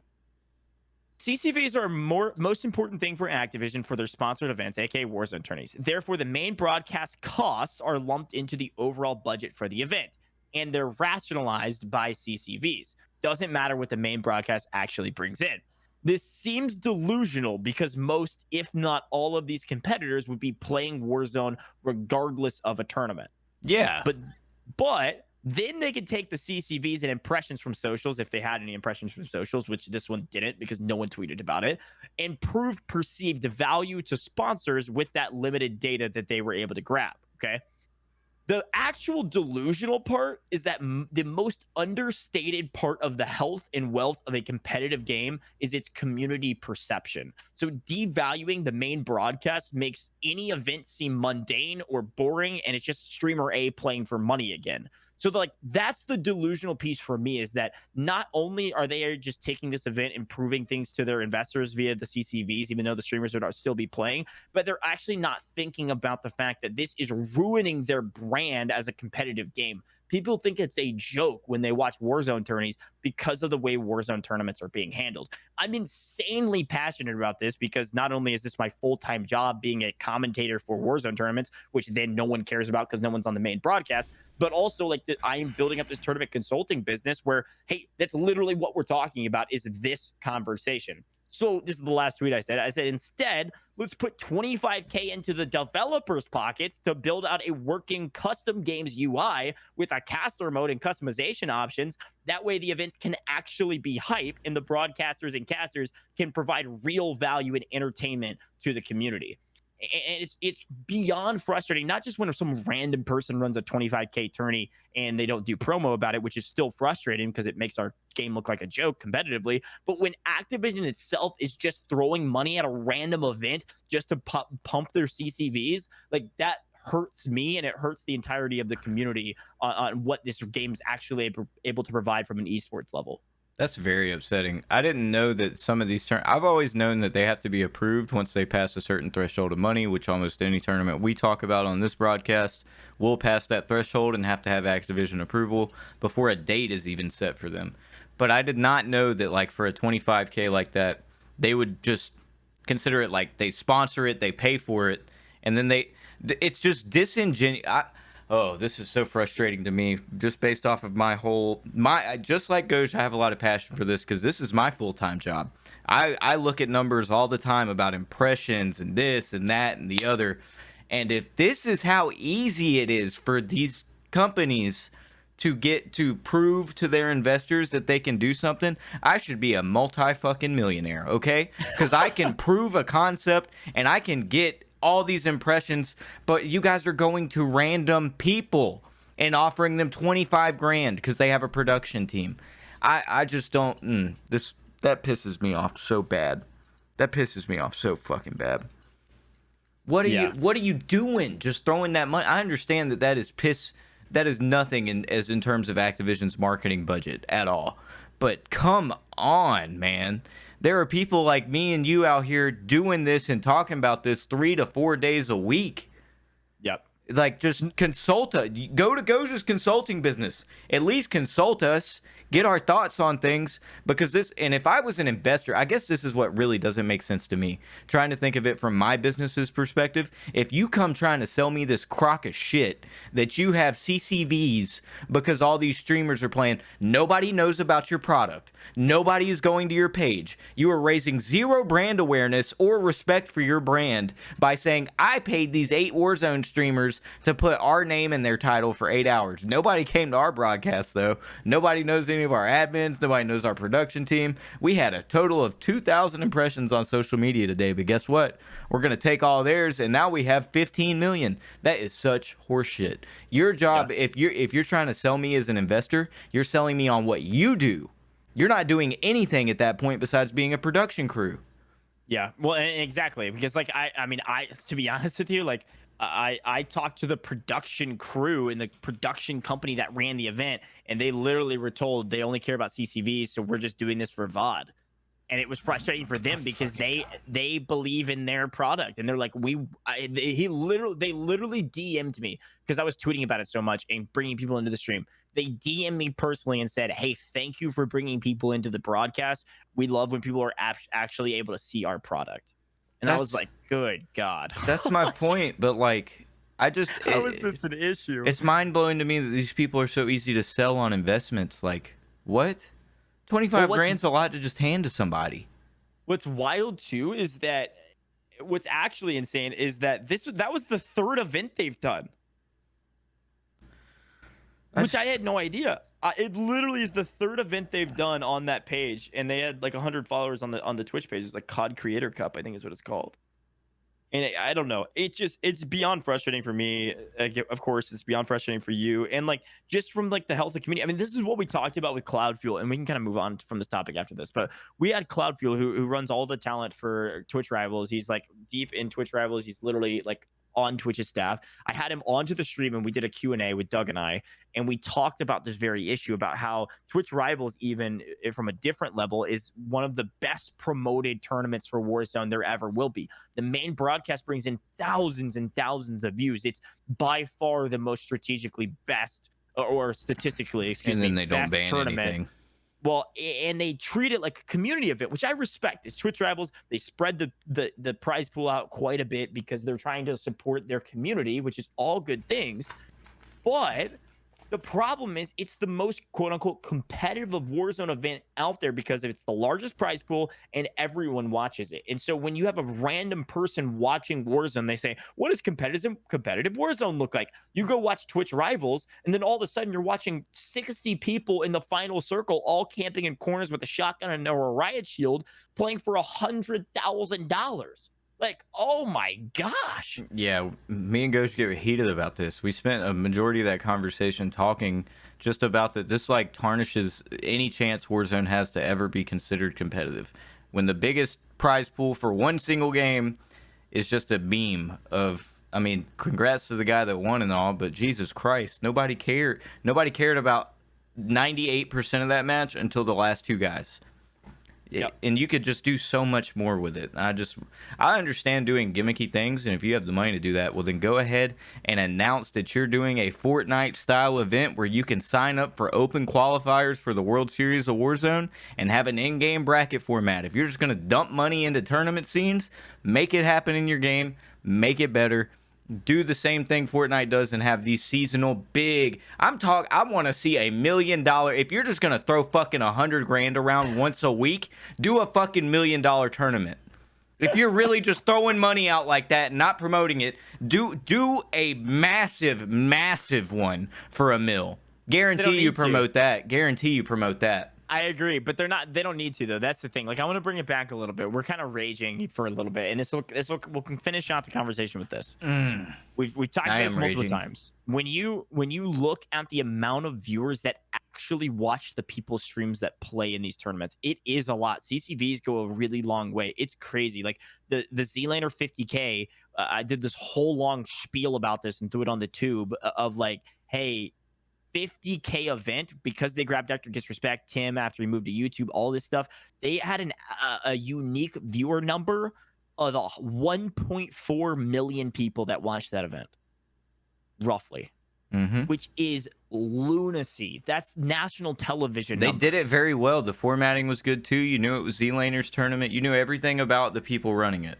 CCVs are most important thing for Activision for their sponsored events, aka Warzone tourneys. Therefore, the main broadcast costs are lumped into the overall budget for the event, and they're rationalized by CCVs. Doesn't matter what the main broadcast actually brings in. This seems delusional because most, if not all, of these competitors would be playing Warzone regardless of a tournament. Yeah. But then they could take the CCVs and impressions from socials, if they had any impressions from socials, which this one didn't because no one tweeted about it, and prove perceived value to sponsors with that limited data that they were able to grab. Okay. The actual delusional part is that the most understated part of the health and wealth of a competitive game is its community perception. So devaluing the main broadcast makes any event seem mundane or boring, and it's just streamer A playing for money again. So like that's the delusional piece for me, is that not only are they just taking this event and proving things to their investors via the CCVs, even though the streamers would still be playing, but they're actually not thinking about the fact that this is ruining their brand as a competitive game. People think it's a joke when they watch Warzone tourneys because of the way Warzone tournaments are being handled. I'm insanely passionate about this because not only is this my full-time job being a commentator for Warzone tournaments, which then no one cares about because no one's on the main broadcast, but also like I am building up this tournament consulting business where, hey, that's literally what we're talking about is this conversation. So this is the last tweet I said. I said, instead, let's put 25K into the developers' pockets to build out a working custom games UI with a caster mode and customization options. That way the events can actually be hype and the broadcasters and casters can provide real value and entertainment to the community. And it's beyond frustrating, not just when some random person runs a 25K tourney and they don't do promo about it, which is still frustrating because it makes our game look like a joke competitively, but when Activision itself is just throwing money at a random event just to pump their CCVs, like that hurts me, and it hurts the entirety of the community on what this game is actually able to provide from an esports level. That's very upsetting. I didn't know that some of these I've always known that they have to be approved once they pass a certain threshold of money, which almost any tournament we talk about on this broadcast will pass that threshold and have to have Activision approval before a date is even set for them. But I did not know that, like, for a 25K like that, they would just consider it like they sponsor it, they pay for it, and then it's just disingenuous. Oh, this is so frustrating to me, just based off of just like Gojj, I have a lot of passion for this because this is my full-time job. I look at numbers all the time about impressions and this and that and the other. And if this is how easy it is for these companies to get to prove to their investors that they can do something, I should be a multi-fucking millionaire, okay? Because I can prove a concept and I can get all these impressions, but you guys are going to random people and offering them 25 grand because they have a production team. I just don't, that pisses me off so bad. That pisses me off so fucking bad. What are you doing? Just throwing that money? I understand that is nothing in terms of Activision's marketing budget at all. But come on, man. There are people like me and you out here doing this and talking about this 3 to 4 days a week. Yep. Like, just consult us. Go to Gojj's consulting business. At least consult us. Get our thoughts on things, because and if I was an investor, I guess this is what really doesn't make sense to me. Trying to think of it from my business's perspective. If you come trying to sell me this crock of shit that you have CCVs because all these streamers are playing, nobody knows about your product. Nobody is going to your page. You are raising zero brand awareness or respect for your brand by saying, I paid these 8 Warzone streamers to put our name in their title for 8 hours. Nobody came to our broadcast, though. Nobody knows any of our admins. Nobody knows our production team. We had a total of 2,000 impressions on social media today, but guess what? We're going to take all theirs, and now we have 15 million. That is such horseshit. Your job, if you're trying to sell me as an investor, you're selling me on what you do. You're not doing anything at that point besides being a production crew. Yeah, well, exactly, because like I mean, to be honest with you, like I talked to the production crew in the production company that ran the event, and they literally were told they only care about CCVs, so we're just doing this for VOD. And it was frustrating for them because they believe in their product, and they're like, they literally DM'd me because I was tweeting about it so much and bringing people into the stream. They DM'd me personally and said, hey, thank you for bringing people into the broadcast. We love when people are actually able to see our product. And I was like, good God. That's my point. But like, how is this an issue? It's mind blowing to me that these people are so easy to sell on investments. Like, what? 25 grand's a lot to just hand to somebody. What's wild too is that what's actually insane is that that was the 3rd event they've done. Which I had no idea. It literally is the 3rd event they've done on that page, and they had like 100 followers on the Twitch page. It's like Cod Creator Cup, I think is what it's called. And I don't know. It's beyond frustrating for me. Of course, it's beyond frustrating for you. And like, just from like the health of the community. I mean, this is what we talked about with Cloud Fuel, and we can kind of move on from this topic after this. But we had Cloud Fuel, who runs all the talent for Twitch Rivals. He's like deep in Twitch Rivals. He's literally like on Twitch's staff. I had him onto the stream, and we did a Q&A with Doug and I, and we talked about this very issue, about how Twitch Rivals, even from a different level, is one of the best promoted tournaments for Warzone there ever will be. The main broadcast brings in thousands and thousands of views. It's by far the most strategically best, or statistically, and then they don't ban tournament. Anything. Well, and they treat it like a community event, which I respect. It's Twitch Rivals. They spread the prize pool out quite a bit because they're trying to support their community, which is all good things. But the problem is, it's the most quote-unquote competitive of Warzone event out there because it's the largest prize pool and everyone watches it. And so when you have a random person watching Warzone, they say, what does competitive Warzone look like? You go watch Twitch Rivals, and then all of a sudden you're watching 60 people in the final circle, all camping in corners with a shotgun and or a riot shield, playing for $100,000. Like, oh my gosh. Yeah, me and Ghost get heated about this. We spent a majority of that conversation talking just about that. This like tarnishes any chance Warzone has to ever be considered competitive. When the biggest prize pool for one single game is just a beam of, I mean, congrats to the guy that won and all, but Jesus Christ, nobody cared. Nobody cared about 98% of that match until the last two guys. Yep. And you could just do so much more with it. I understand doing gimmicky things, and if you have the money to do that, well, then go ahead and announce that you're doing a Fortnite style event where you can sign up for open qualifiers for the World Series of Warzone and have an in-game bracket format. If you're just going to dump money into tournament scenes, make it happen in your game, make it better. Do the same thing Fortnite does and have these seasonal big. I want to see $1 million. If you're just gonna throw fucking 100 grand around once a week, do a fucking $1 million tournament. If you're really just throwing money out like that and not promoting it, do a massive one for $1 million. Guarantee you promote that. Guarantee you promote that. I agree, but they don't need to though. That's the thing. Like, I want to bring it back a little bit. We're kind of raging for a little bit, and we can finish off the conversation with this. We've talked about this multiple times. When you look at the amount of viewers that actually watch the people's streams that play in these tournaments, it is a lot. CCVs go a really long way. It's crazy. Like the Z-Laner 50K, I did this whole long spiel about this and threw it on the tube of like, hey, 50K event, because they grabbed Dr. Disrespect, Tim after he moved to YouTube, all this stuff. They had a unique viewer number of 1.4 million people that watched that event, roughly, which is lunacy. That's national television. They did it very well. The formatting was good too. You knew it was Z-Laner's tournament. You knew everything about the people running it.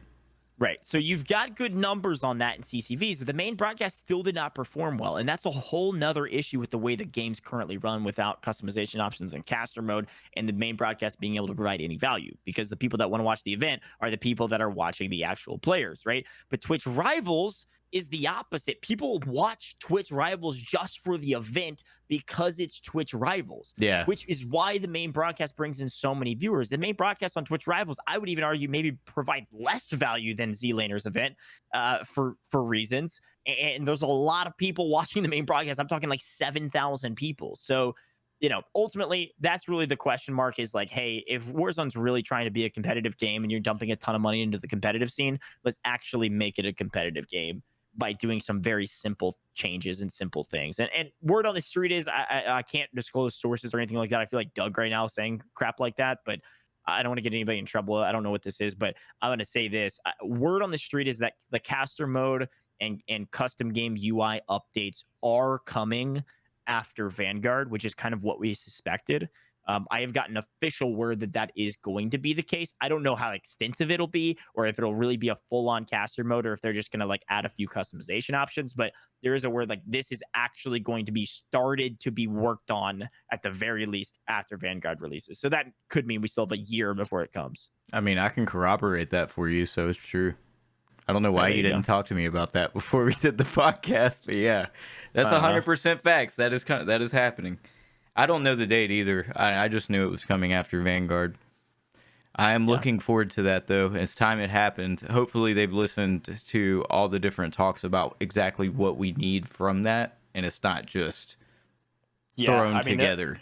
Right. So you've got good numbers on that in CCVs, but the main broadcast still did not perform well. And that's a whole nother issue with the way the games currently run without customization options in caster mode and the main broadcast being able to provide any value, because the people that want to watch the event are the people that are watching the actual players, right? But Twitch Rivals is the opposite. People watch Twitch Rivals just for the event because it's Twitch Rivals. Yeah. Which is why the main broadcast brings in so many viewers. The main broadcast on Twitch Rivals, I would even argue, maybe provides less value than Z-Laner's event for reasons. And there's a lot of people watching the main broadcast. I'm talking like 7,000 people. So, ultimately, that's really the question mark, is like, hey, if Warzone's really trying to be a competitive game and you're dumping a ton of money into the competitive scene, let's actually make it a competitive game by doing some very simple changes and simple things. And word on the street is, I can't disclose sources or anything like that. I feel like Doug right now is saying crap like that, but I don't want to get anybody in trouble. I don't know what this is, but I'm going to say this. Word on the street is that the caster mode and custom game UI updates are coming after Vanguard, which is kind of what we suspected. I have gotten official word that is going to be the case. I don't know how extensive it'll be, or if it'll really be a full-on caster mode, or if they're just going to like add a few customization options. But there is a word like this is actually going to be started to be worked on at the very least after Vanguard releases. So that could mean we still have a year before it comes. I mean, I can corroborate that for you, so it's true. I don't know why you didn't talk to me about that before we did the podcast, but yeah, that's 100% facts. That is happening. I don't know the date either. I just knew it was coming after Vanguard. I am looking forward to that, though. It's time it happened. Hopefully they've listened to all the different talks about exactly what we need from that, and it's not just thrown together.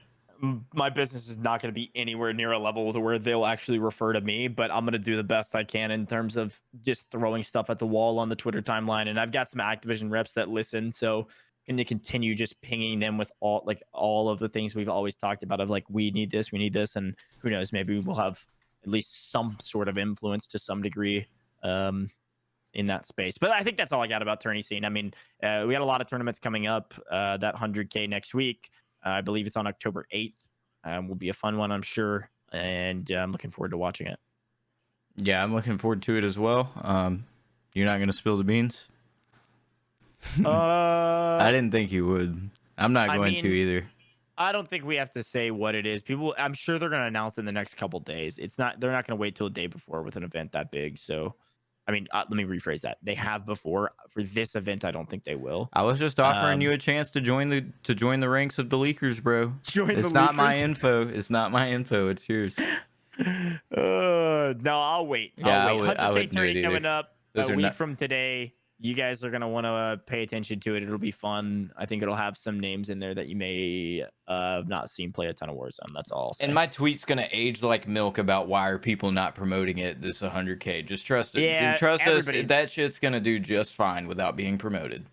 My business is not going to be anywhere near a level to where they'll actually refer to me, but I'm going to do the best I can in terms of just throwing stuff at the wall on the Twitter timeline. And I've got some Activision reps that listen, so and to continue just pinging them with all of the things we've always talked about of like, we need this, and who knows, maybe we'll have at least some sort of influence to some degree in that space. But I think that's all I got about tourney scene. I mean, we got a lot of tournaments coming up. That 100K next week, I believe it's on October 8th. Will be a fun one, I'm sure, and I'm looking forward to watching it. Yeah, I'm looking forward to it as well. You're not going to spill the beans? I didn't think you would. I'm not going to either. I don't think we have to say what it is. I'm sure they're going to announce in the next couple days. They're not going to wait till the day before with an event that big. So, I mean, let me rephrase that. They have before. For this event, I don't think they will. I was just offering you a chance to join the ranks of the leakers, bro. It's not my info. It's not my info. It's yours. No, I'll wait. Yeah, I 100K wouldn't do it tourney either. coming up Those a are week not. from today. You guys are gonna want to pay attention to it. It'll be fun. I think it'll have some names in there that you may have not seen play a ton of Warzone. That's all I'll And say. my tweet's gonna age like milk about why are people not promoting it. This 100K. Just trust it. Yeah, Trust us. everybody's That shit's gonna do just fine without being promoted.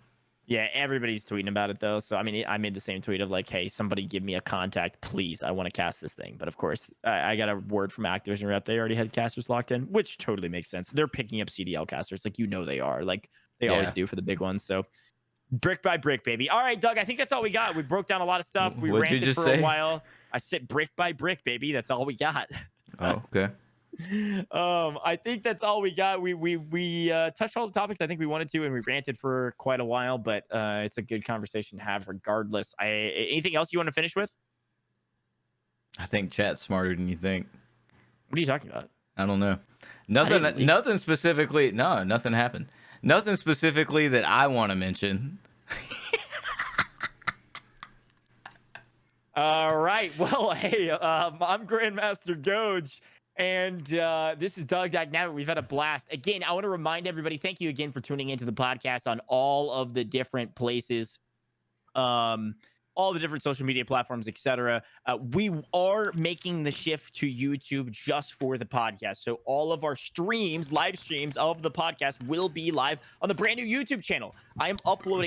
Yeah, everybody's tweeting about it though. So I mean, I made the same tweet of like, "Hey, somebody give me a contact, please. I want to cast this thing." But of course, I got a word from Activision Rep. They already had casters locked in, which totally makes sense. They're picking up CDL casters, like they are, like they always Yeah. do for the big ones. So brick by brick, baby. All right, Doug. I think that's all we got. We broke down a lot of stuff. We What'd you ranted just for say? a while. I said brick by brick, baby. That's all we got. Oh, okay. I think that's all we got. We touched all the topics I think we wanted to, and we ranted for quite a while, but it's a good conversation to have regardless. Anything else you want to finish with? I think chat's smarter than you think. What are you talking about? I don't know. didn't leak. Nothing specifically. No, nothing happened. Nothing specifically that I want to mention. All right. Well, hey, I'm Grandmaster Gojj, and this is Doug Gojj. We've had a blast. Again, I want to remind everybody, thank you again for tuning into the podcast on all of the different places. All the different social media platforms, etc. We are making the shift to YouTube just for the podcast. So all of our streams, live streams of the podcast will be live on the brand new YouTube channel. I am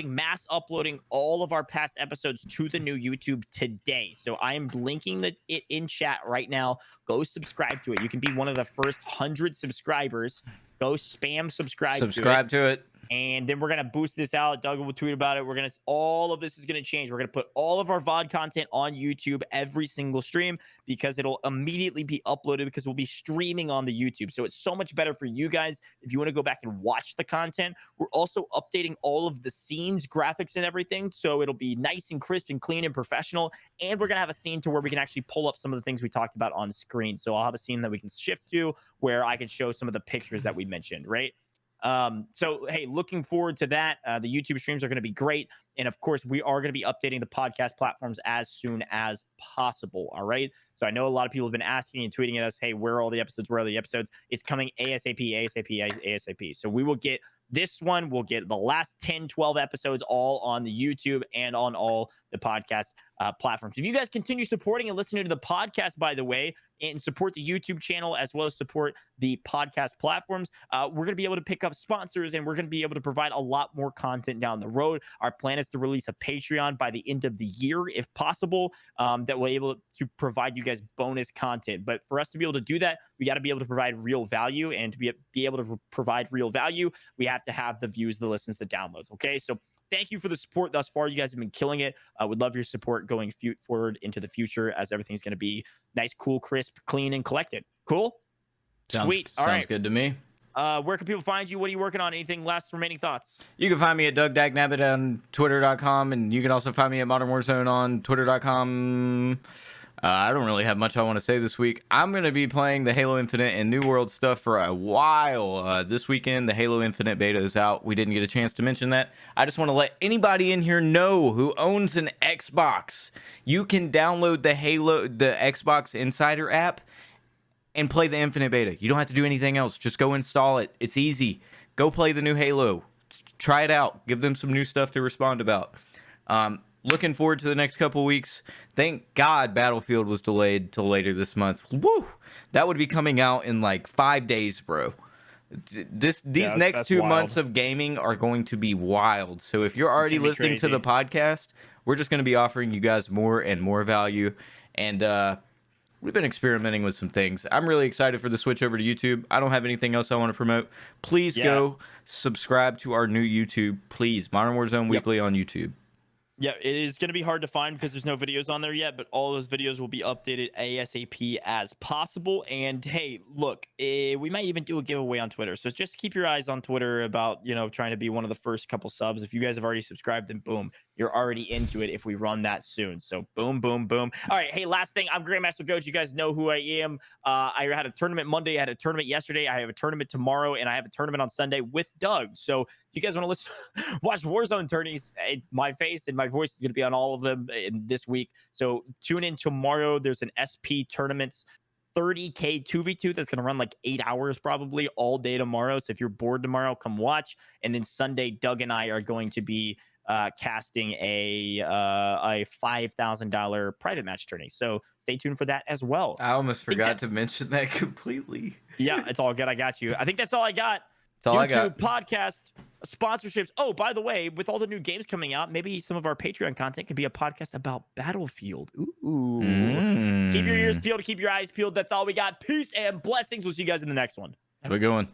mass uploading all of our past episodes to the new YouTube today. So I am linking it in chat right now. Go subscribe to it. You can be one of the first 100 subscribers. Go spam subscribe to it. And then we're going to boost this out. Doug will tweet about it. All of this is going to change. We're going to put all of our VOD content on YouTube every single stream because it'll immediately be uploaded because we'll be streaming on the YouTube. So it's so much better for you guys if you want to go back and watch the content. We're also updating all of the scenes, graphics, and everything. So it'll be nice and crisp and clean and professional. And we're going to have a scene to where we can actually pull up some of the things we talked about on screen. So I'll have a scene that we can shift to where I can show some of the pictures that we mentioned, right? So hey, looking forward to that. The YouTube streams are going to be great, and of course we are going to be updating the podcast platforms as soon as possible. All right, so I know a lot of people have been asking and tweeting at us, hey, where are all the episodes? It's coming ASAP. So we will get this one, we'll get the last 10-12 episodes all on the YouTube and on all the podcast platforms. If you guys continue supporting and listening to the podcast, by the way, and support the YouTube channel as well as support the podcast platforms, we're going to be able to pick up sponsors and we're going to be able to provide a lot more content down the road. Our plan is to release a Patreon by the end of the year, if possible, that will be able to provide you guys bonus content. But for us to be able to do that, we got to be able to provide real value, and to be able to provide real value, we have to have the views, the listens, the downloads. Okay, so thank you for the support thus far. You guys have been killing it. I would love your support going forward into the future, as everything's going to be nice, cool, crisp, clean, and collected. Cool? Sweet. All right. Sounds good to me. Where can people find you? What are you working on? Anything last remaining thoughts? You can find me at Doug Dagnabbit on Twitter.com, and you can also find me at ModernWarzone on Twitter.com. I don't really have much I want to say this week. I'm going to be playing the Halo Infinite and New World stuff for a while. This weekend, the Halo Infinite beta is out. We didn't get a chance to mention that. I just want to let anybody in here know who owns an Xbox. You can download the Xbox Insider app and play the Infinite beta. You don't have to do anything else. Just go install it. It's easy. Go play the new Halo. Try it out. Give them some new stuff to respond about. Looking forward to the next couple weeks. Thank God Battlefield was delayed till later this month. Woo! That would be coming out in like 5 days, bro. These next 2 months of gaming are going to be wild. So if you're already listening to the podcast, we're just going to be offering you guys more and more value. And we've been experimenting with some things. I'm really excited for the switch over to YouTube. I don't have anything else I want to promote. Please go subscribe to our new YouTube. Please, Modern Warzone Weekly on YouTube. Yeah, it is going to be hard to find because there's no videos on there yet, but all those videos will be updated ASAP as possible. And hey, look, we might even do a giveaway on Twitter. So just keep your eyes on Twitter about, trying to be one of the first couple subs. If you guys have already subscribed, then boom, you're already into it if we run that soon. So boom, boom, boom. All right. Hey, last thing, I'm Grandmaster Gojj. You guys know who I am. I had a tournament Monday. I had a tournament yesterday. I have a tournament tomorrow, and I have a tournament on Sunday with Doug. So if you guys want to listen, watch Warzone tourneys, my face and my voice is going to be on all of them in this week. So tune in tomorrow. There's an SP tournaments 30K 2v2 that's going to run like 8 hours probably all day tomorrow. So if you're bored tomorrow, come watch. And then Sunday, Doug and I are going to be casting a $5,000 private match tourney. So stay tuned for that as well. I almost forgot to mention that completely. Yeah, it's all good. I got you. I think that's all I got. That's all YouTube, I got. podcast, sponsorships. Oh, by the way, with all the new games coming out, maybe some of our Patreon content could be a podcast about Battlefield. Ooh. Keep your ears peeled, keep your eyes peeled. That's all we got. Peace and blessings. We'll see you guys in the next one. We're going.